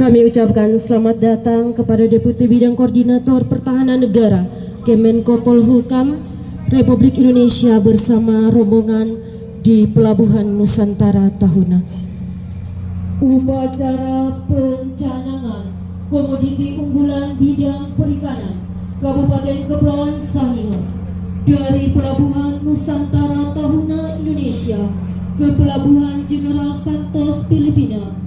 Kami ucapkan selamat datang kepada Deputi Bidang Koordinator Pertahanan Negara Kemenko Polhukam Republik Indonesia bersama rombongan di Pelabuhan Nusantara Tahuna. Upacara pencanangan komoditi unggulan bidang perikanan Kabupaten Kepulauan Sangihe dari Pelabuhan Nusantara Tahuna Indonesia ke Pelabuhan General Santos Filipina.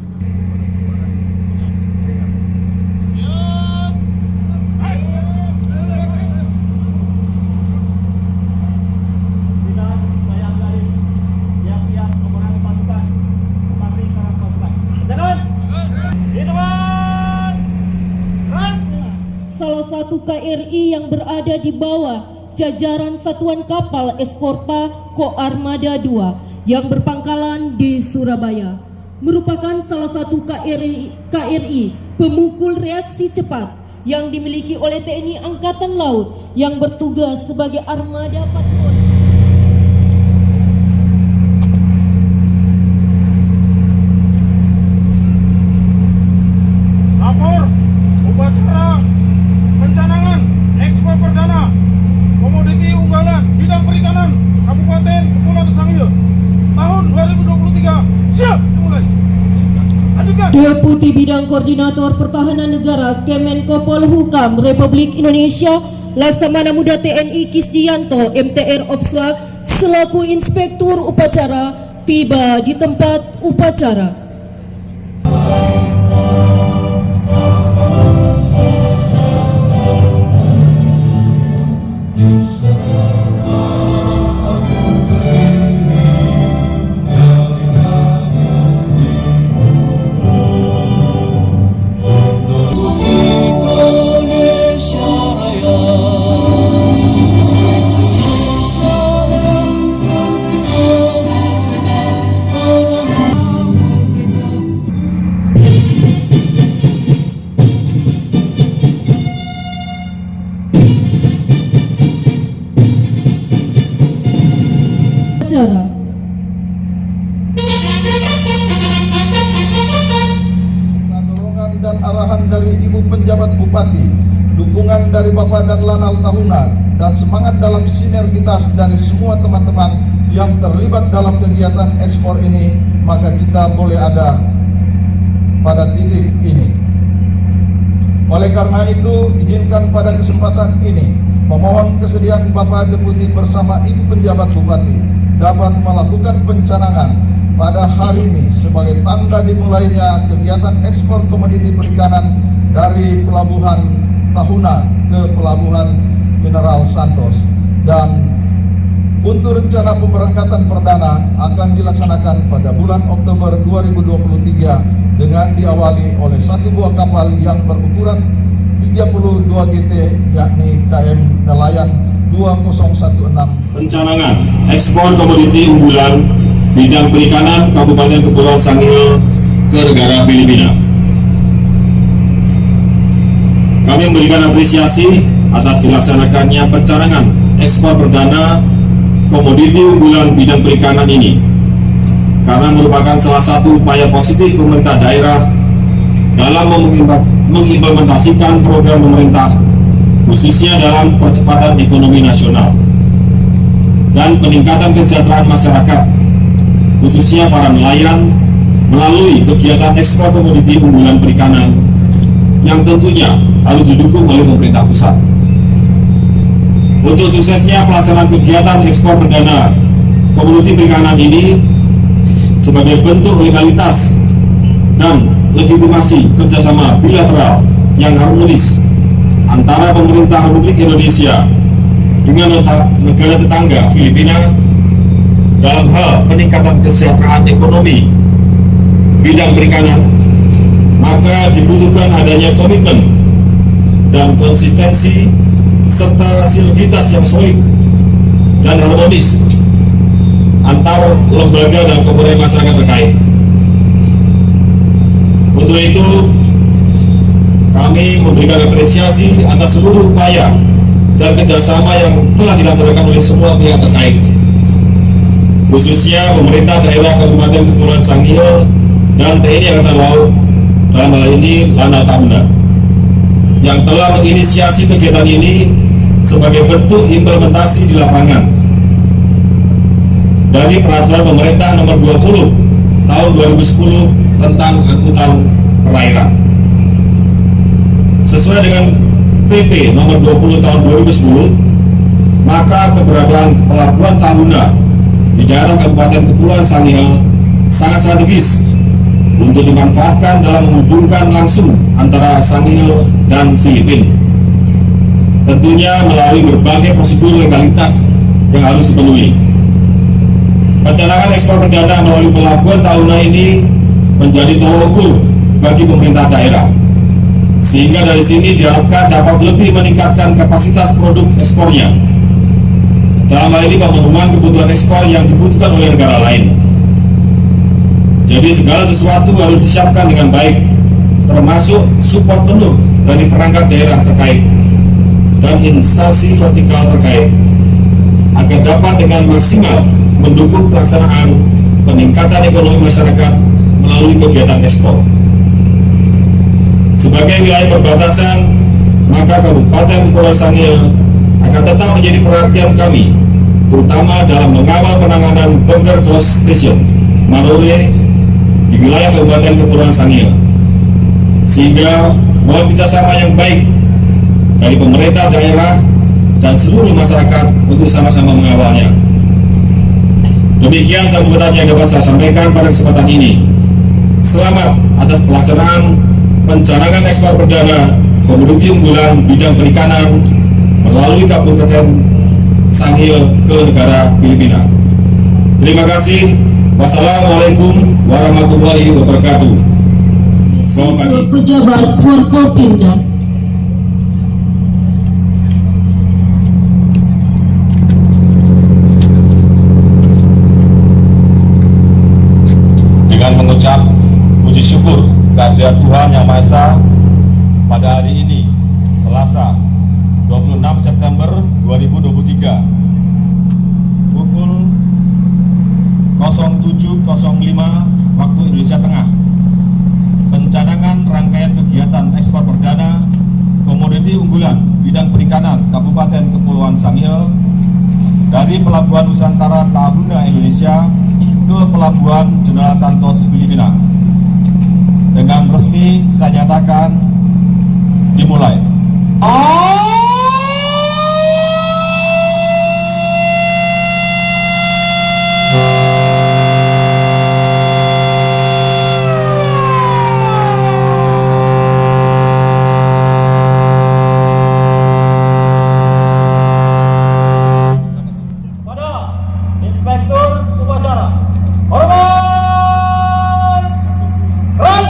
Salah satu KRI yang berada di bawah jajaran Satuan Kapal Eskorta Koarmada II yang berpangkalan di Surabaya merupakan salah satu KRI pemukul reaksi cepat yang dimiliki oleh TNI Angkatan Laut yang bertugas sebagai armada patroli. Lapor upacara pencanangan ekspor perdana komoditi unggulan bidang perikanan Kabupaten Kepulauan Sangihe tahun 2023 siap dimulai. Lanjutkan. Deputi Bidang Koordinator Pertahanan Negara Kemenko Polhukam Republik Indonesia Laksamana Muda TNI Kisdiyanto MTR Opsla selaku Inspektur Upacara tiba di tempat upacara. Dorongan dan arahan dari Ibu Penjabat Bupati, dukungan dari Bapak dan Lanal Tahuna, dan semangat dalam sinergitas dari semua teman-teman yang terlibat dalam kegiatan ekspor ini, maka kita boleh ada pada titik ini. Oleh karena itu, izinkan pada kesempatan ini memohon kesediaan Bapak Deputi bersama Ibu Penjabat Bupati dapat melakukan pencanangan pada hari ini sebagai tanda dimulainya kegiatan ekspor komoditi perikanan dari Pelabuhan Tahuna ke Pelabuhan General Santos, dan untuk rencana pemberangkatan perdana akan dilaksanakan pada bulan Oktober 2023 dengan diawali oleh satu buah kapal yang berukuran 32 GT yakni KM Nelayan 2016. Pencanangan ekspor komoditi unggulan bidang perikanan Kabupaten Kepulauan Sangihe ke negara Filipina. Kami memberikan apresiasi atas dilaksanakannya pencanangan ekspor perdana komoditi unggulan bidang perikanan ini, karena merupakan salah satu upaya positif pemerintah daerah dalam mengimplementasikan program pemerintah, khususnya dalam percepatan ekonomi nasional dan peningkatan kesejahteraan masyarakat, khususnya para nelayan, melalui kegiatan ekspor komoditi unggulan perikanan yang tentunya harus didukung oleh pemerintah pusat. Untuk suksesnya pelaksanaan kegiatan ekspor perdana komoditi perikanan ini sebagai bentuk legalitas dan legitimasi kerjasama bilateral yang harmonis antara pemerintah Republik Indonesia dengan negara tetangga Filipina dalam hal peningkatan kesejahteraan ekonomi bidang perikanan, maka dibutuhkan adanya komitmen dan konsistensi serta sinergitas yang solid dan harmonis antar lembaga dan komponen masyarakat terkait. Untuk itu, kami memberikan apresiasi atas seluruh upaya dan kerjasama yang telah dilaksanakan oleh semua pihak terkait, khususnya pemerintah daerah Kabupaten Kepulauan Sangihe dan TNI Angkatan Laut dalam hal ini Lanal Tahuna, yang telah menginisiasi kegiatan ini sebagai bentuk implementasi di lapangan dari Peraturan Pemerintah Nomor 20 Tahun 2010 tentang angkutan perairan. Sesuai dengan PP Nomor 20 Tahun 2010, maka keberadaan Pelabuhan Tahuna di daerah Kabupaten Kepulauan Sangihe sangat strategis untuk dimanfaatkan dalam menghubungkan langsung antara Sangihe dan Filipina. Tentunya melalui berbagai prosedur legalitas yang harus dipenuhi. Pencanangan ekspor perdana melalui Pelabuhan Tahuna ini menjadi tolak ukur bagi pemerintah daerah, sehingga dari sini diharapkan dapat lebih meningkatkan kapasitas produk ekspornya. Dalam hal ini pemenuhan kebutuhan ekspor yang dibutuhkan oleh negara lain. Jadi segala sesuatu harus disiapkan dengan baik, termasuk support penuh dari perangkat daerah terkait dan instansi vertikal terkait, agar dapat dengan maksimal mendukung pelaksanaan peningkatan ekonomi masyarakat melalui kegiatan ekspor. Sebagai wilayah perbatasan, maka Kabupaten Kepulauan Sangihe akan tetap menjadi perhatian kami, terutama dalam mengawal penanganan border cross station Marole di wilayah Kabupaten Kepulauan Sangihe, sehingga mohon kerjasama yang baik dari pemerintah daerah dan seluruh masyarakat untuk sama-sama mengawalnya. Demikian sambutan yang dapat saya sampaikan pada kesempatan ini. Selamat atas pelaksanaan pencanangan ekspor perdana komoditi unggulan bidang perikanan melalui Kabupaten Sangihe ke negara Filipina. Terima kasih. Wassalamualaikum warahmatullahi wabarakatuh. Selamat pagi. Pejabat Forkopimda. Dengan mengucap puji syukur kehadirat Tuhan Yang Maha Esa, pada hari ini Selasa 26 September 2023 pukul 07.05 waktu Indonesia Tengah, pencanangan rangkaian kegiatan ekspor perdana komoditi unggulan bidang perikanan Kabupaten Kepulauan Sangihe dari Pelabuhan Nusantara Tahuna Indonesia ke Pelabuhan General Santos Filipina dengan resmi saya nyatakan dimulai. Inspektur upacara, hormat, gerak.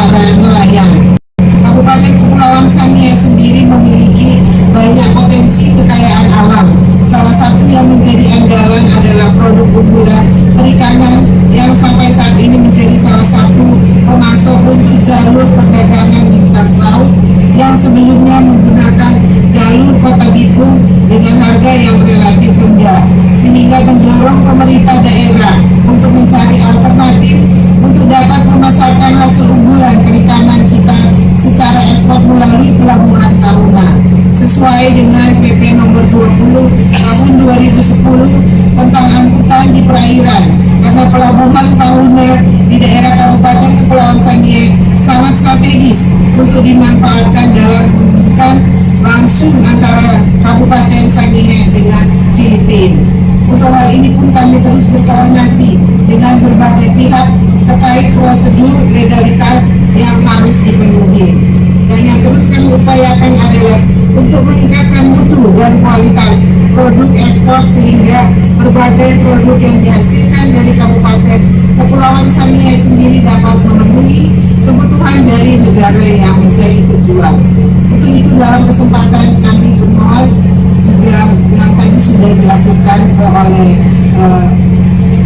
para nelayan. Kabupaten Kepulauan Sangihe sendiri memiliki banyak potensi kekayaan alam. Salah satu yang menjadi andalan adalah produk unggulan perikanan yang sampai saat ini menjadi salah satu pemasok untuk jalur perdagangan lintas laut yang sebelumnya menggunakan jalur Kota Bitung dengan harga yang relatif rendah, sehingga mendorong pemerintah daerah untuk mencari alternatif untuk dapat memasarkan hasil unggulan perikanan kita secara ekspor melalui pelabuhan Tahuna sesuai dengan PP nomor 20 tahun 2010 tentang angkutan di perairan, karena pelabuhan Tahuna di daerah Kabupaten Kepulauan Sangihe sangat strategis untuk dimanfaatkan dalam menghubungkan langsung antara Kabupaten Sangihe dengan Filipina. Untuk hal ini pun kami terus berkoordinasi dengan berbagai pihak terkait prosedur legalitas yang harus dipenuhi. Dan yang terus kami upayakan adalah untuk meningkatkan mutu dan kualitas produk ekspor sehingga berbagai produk yang dihasilkan dari Kabupaten Kepulauan Sangihe sendiri dapat memenuhi kebutuhan dari negara yang menjadi tujuan. Untuk itu dalam kesempatan kami bermohon juga yang tadi sudah dilakukan oleh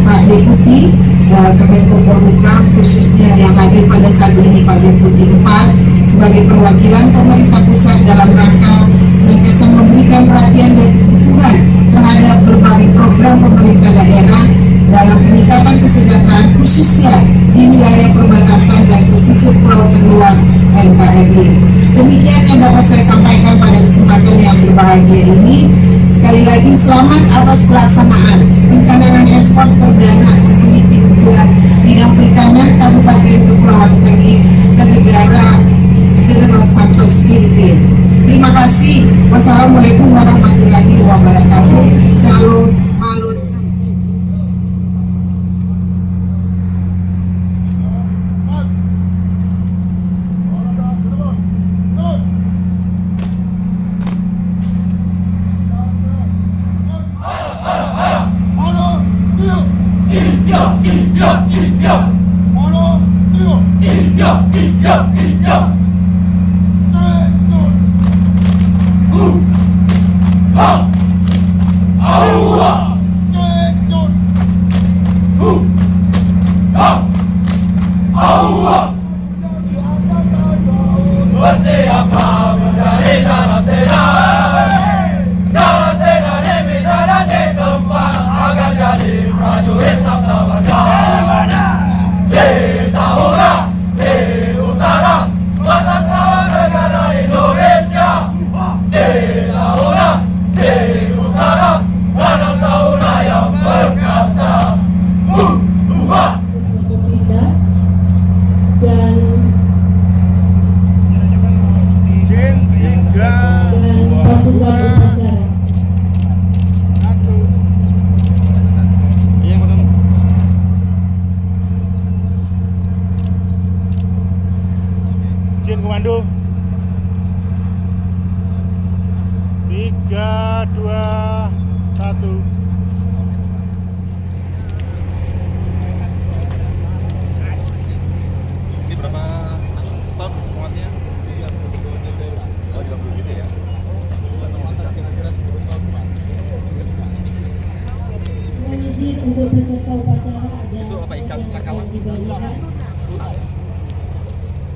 Pak Deputi Kemenko Polhukam, khususnya yang hadir pada saat ini Pak Deputi 4 sebagai perwakilan pemerintah pusat dalam rangka senantiasa memberikan perhatian dan dukungan terhadap berbagai program pemerintah daerah dalam peningkatan kesejahteraan khususnya di wilayah perbatasan dan pesisir pulau terluar NKRI. Demikian yang dapat saya sampaikan pada kesempatan yang berbahagia ini. Sekali lagi selamat atas pelaksanaan pencalonan ekspor perdana komoditi unggulan bidang perikanan Kabupaten Kepulauan Sangihe ke negara General Santos, Filipina. Terima kasih. Wassalamualaikum warahmatullahi wabarakatuh. Salam malut. Bersiaplah menjadi Jalasena, Jalasena di medan di tempat agar jadi prajurit sabda marga. Di Tahuna, di utara, batas lawan negara Indonesia. Di Tahuna, di utara, danau Tahuna yang perkasa. Dan pasukan upacara. Izin komando 3, 2, 1. Ini berapa ton muatnya? Oh, 20 gitu ya? Kira-kira 10 ton. Mohon izin untuk peserta upacara ada Itu apa, ikan cakalang? dibagikan.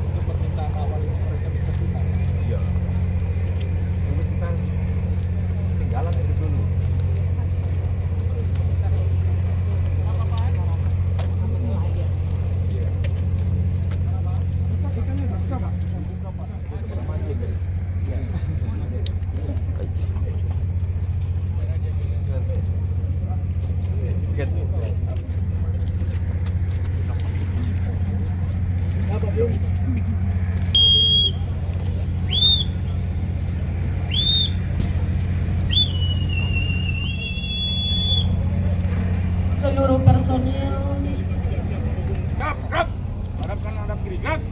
Itu permintaan awal ini mereka bisa tunang. Iya. Dulu kita tinggalan itu dulu. Seluruh personil Hadap kanan, hadap kiri. Gerak.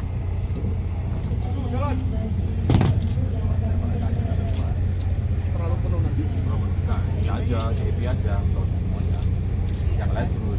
Terlalu penuh nanti. Ini aja, JP aja, kalau semuanya. Yang lain dulu.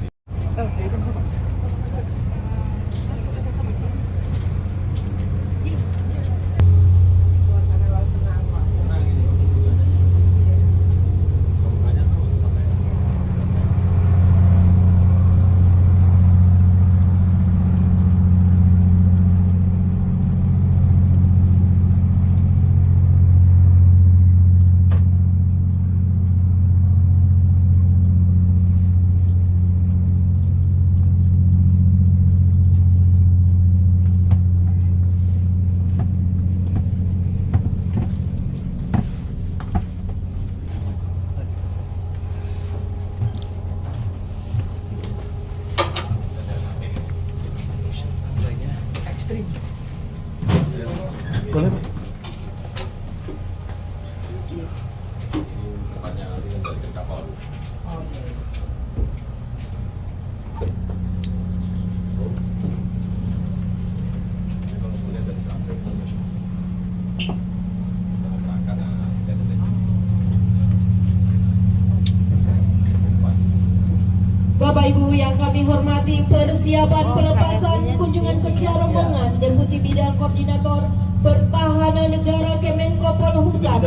Bapak Ibu yang kami hormati, persiapan pelepasan kunjungan kerja rombongan Deputi Bidang Koordinator Pertahanan Negara Kemenko Polhukam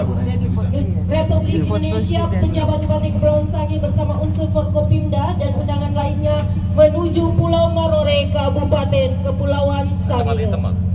Republik Indonesia, penjabat Bupati Kepulauan Sangihe bersama unsur Forkopimda dan undangan lainnya menuju Pulau Marore, Kabupaten Kepulauan Sangihe.